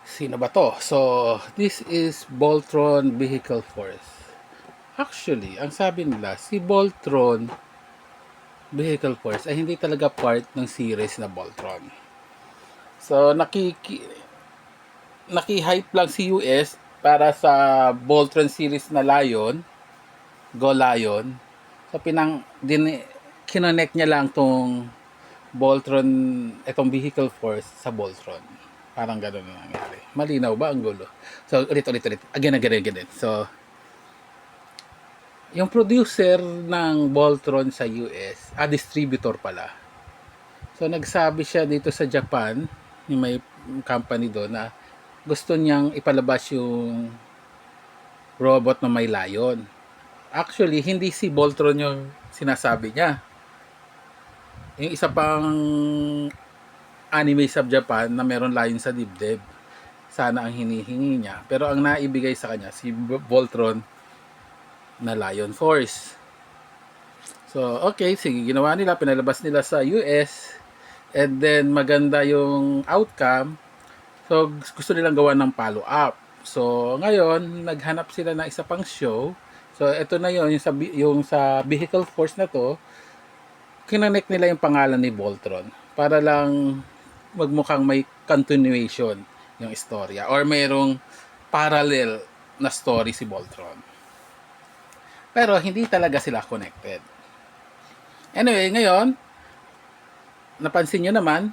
Sino ba to? So, this is Voltron Vehicle Force. Actually, ang sabi nila, si Voltron Vehicle Force ay hindi talaga part ng series na Voltron. So, naki-hype lang si US para sa Voltron series na Lion, Go Lion. So, kinonect niya lang tong Voltron, itong Vehicle Force sa Voltron. Parang gano'n na nangyari. Malinaw ba ang gulo? So, ulit. Again. So, yung producer ng Voltron sa US, distributor pala. So, nagsabi siya dito sa Japan, yung may company doon na gusto niyang ipalabas yung robot na may layon. Actually, hindi si Voltron yung sinasabi niya. Yung isa pang anime sa Japan na meron layon sa dibdib. Sana ang hinihingi niya. Pero ang naibigay sa kanya, si Voltron na Lion Force. So, okay, sige, ginawa nila, pinalabas nila sa US, and then maganda yung outcome. So, gusto nilang gawa ng follow-up. So, ngayon, naghanap sila ng isa pang show. So, ito na yun, yung sa Vehicle Force na to, kinonek nila yung pangalan ni Voltron para lang magmukhang may continuation yung istorya or mayroong parallel na story si Voltron. Pero hindi talaga sila connected. Anyway, ngayon, napansin nyo naman,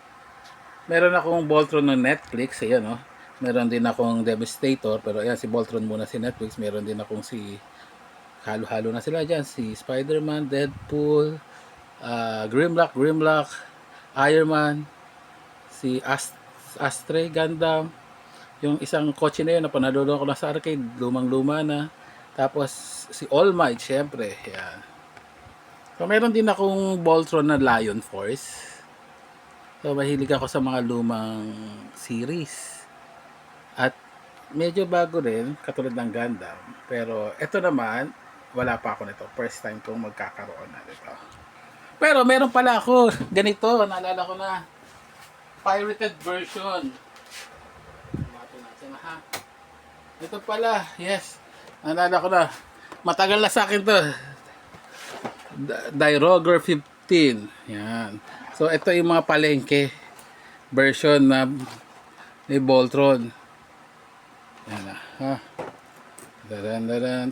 meron akong Voltron ng Netflix, ayan no. Meron din akong Devastator, pero ayan si Voltron muna si Netflix. Meron din akong si halo-halo na sila dyan, si Spider-Man, Deadpool, Grimlock, Iron Man, si Astray Gundam, yung isang kotse na yun, napanood ko na sa arcade, lumang-luma na. Tapos si All Might, syempre, yan. So meron din akong Voltron na Lion Force. So mahilig ako sa mga lumang series. At medyo bago rin, katulad ng Gundam. Pero ito naman, wala pa ako nito. First time kong magkakaroon na nito. Pero meron pala ako ganito, naalala ko na. Pirated version. Natin ha. Ito pala, yes. Naalala ko na. Matagal na sa akin to. Diroger 15. Yan. So ito yung mga palengke version na ni Voltron. Yan na. Ha.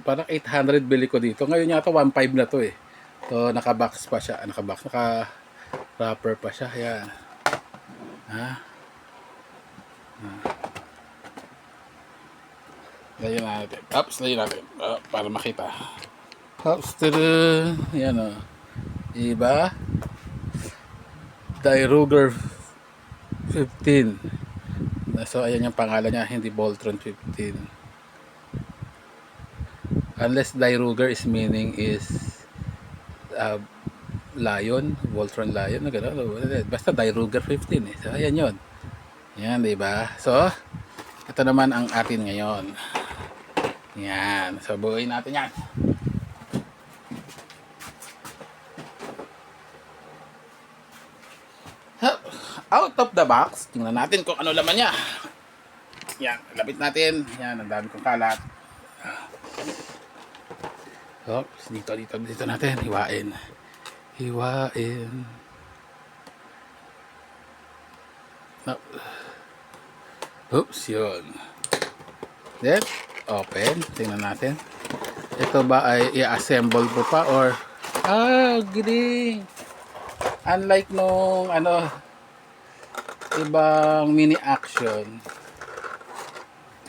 Parang 800 bili ko dito. Ngayon yata 1.5 na to eh. So naka-box pa siya. Naka-wrapper pa siya. Yan. Ha. Layan natin. Layan natin. Para makita. Yan o. Diba? Diroger 15. So ayan yung pangalan niya, hindi Voltron 15. Unless Diroger is meaning is Lion, Voltron Lion, na gano'n. Basta Diroger 15 eh. So ayan yun. Yan, diba? So, ito naman ang atin ngayon. Yan. So buuin natin yan. Out of the box, tingnan natin kung ano laman niya. Yan, lapit natin. Yan, ang dami kong kalat. Oops, dito natin. Hiwain. Oops, yun. Then, open. Tingnan natin. Ito ba ay i-assemble po pa or giling. Unlike nung ibang mini action.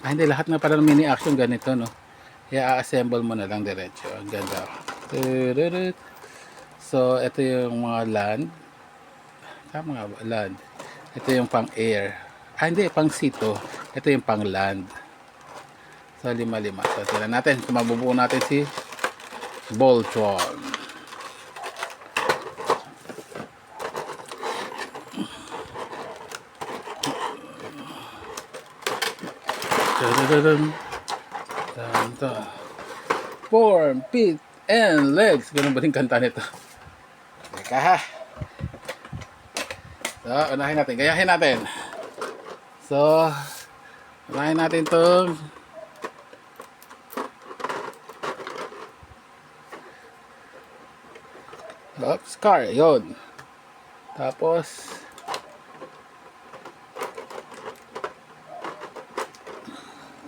Hindi, lahat na pala ng mini action ganito, no? I-assemble mo na lang diretso. Ang ganda. So, ito yung mga land. Tama nga ba? Land. Ito yung pang air. Hindi, pang sea to. Ito yung pang land. So, 5. So, tignan natin kung mabubuo natin si Voltron. Form, feet, and legs. Ganun ba rin kanta nito? Teka ha. So, unahin natin. Gayahin natin. So, Unahin natin itong car. Yun. Tapos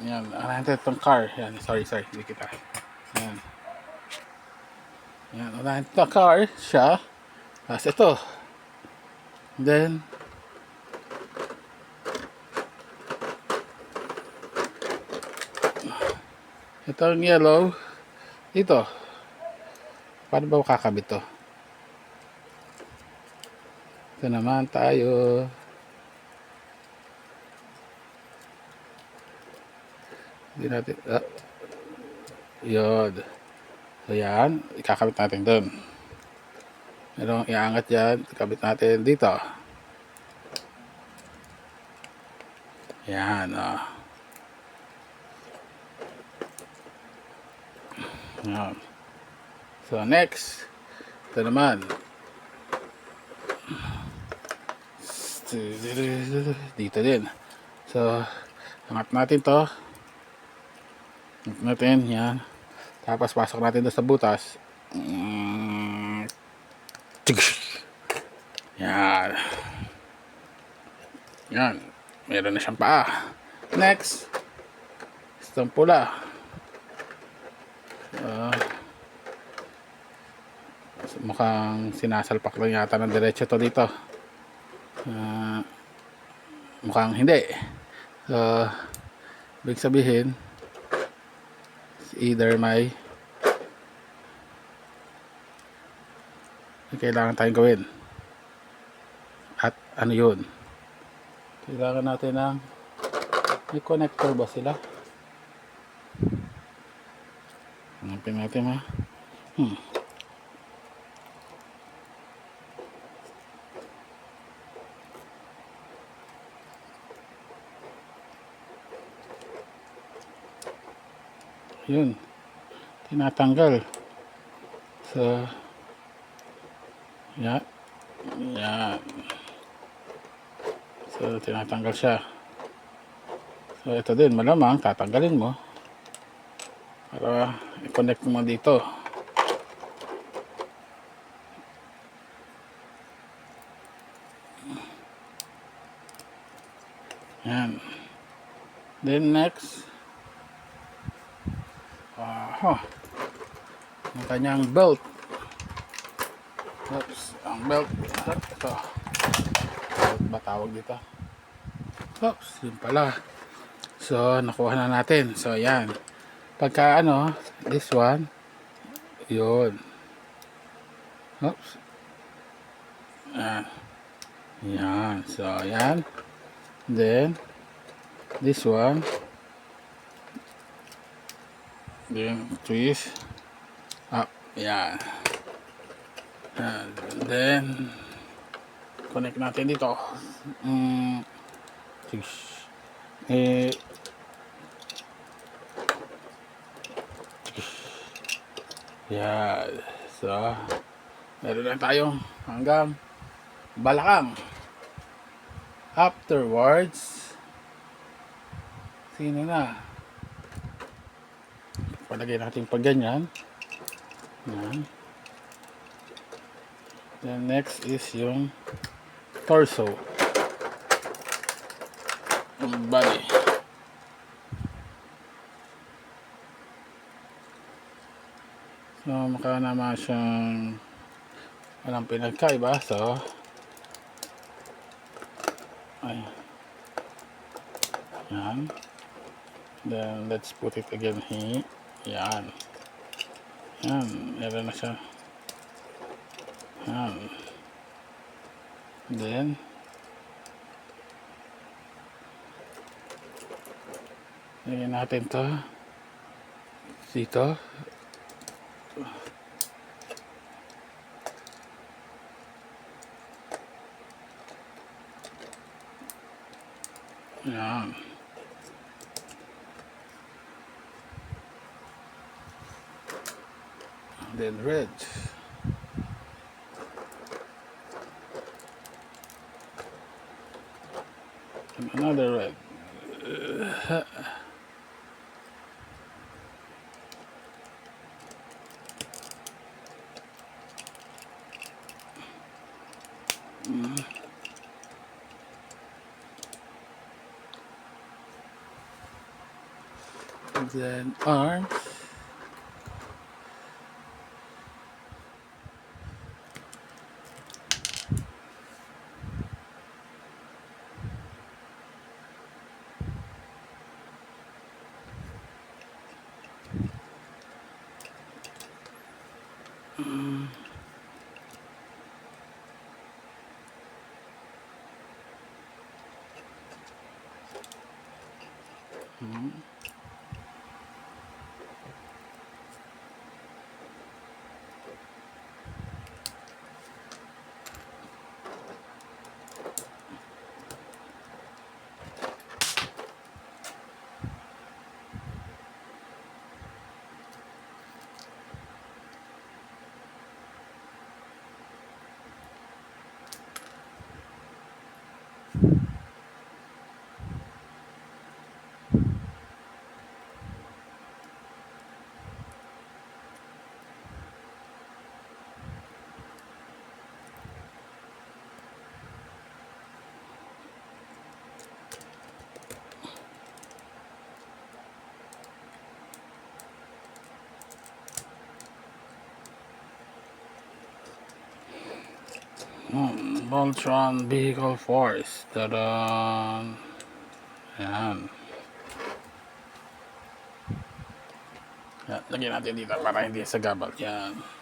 yan, unahin natin itong car. Yan, sorry, hindi kita. Yan. Yan, unahin itong car siya. Tapos ito. Then itong yellow dito. Paano ba kakabit to? Ito naman tayo. Hindi natin yun. So yan, ikakabit natin doon. Merong iangat yan, ikabit natin dito. Yan, yan. So next, ito naman. Dito din. So, angat natin to. Angat natin, yan. Tapos pasok natin doon sa butas. Yan. Yan. Meron na siyang paa. Next, itong pula. Mukhang sinasalpak lang yata ng diretso to dito. Mukhang hindi. So, ibig sabihin, either may kailangan tayong gawin. At ano yun? Kailangan natin ng may connector ba sila? Hanapin natin ha. Yun. Tinatanggal. So, yan. Yan. So, tinatanggal siya. So, ito din. Malamang, tatanggalin mo. Para i-connect mo dito. Yan. Then, next. Ang kanyang belt. Oops. Ang belt. Ito. Belt ba tawag dito? Oops. Yun pala. So, nakuha na natin. So, yan. Pagka ano, this one, yun. Oops. Yan. So, yan. Then, this one. Then, twist. Up. Yan. And then, connect natin dito. Yan. So, meron lang tayong hanggang balakang. Afterwards, sino na? Palagay natin pag ganyan. Yan. Then next is yung torso. Yung body. So, mukha naman siyang walang pinagkaiba. So, ay. Yan. Then, let's put it again here. Yan. Yan. Meron na siya. Yan. Then, lagyan natin to dito. Yan. Then red. And another red. Then arms. Voltron Vehicle Force. Tadaan! Ayan. Yan, lagyan natin dito para hindi sa gabal. Yan.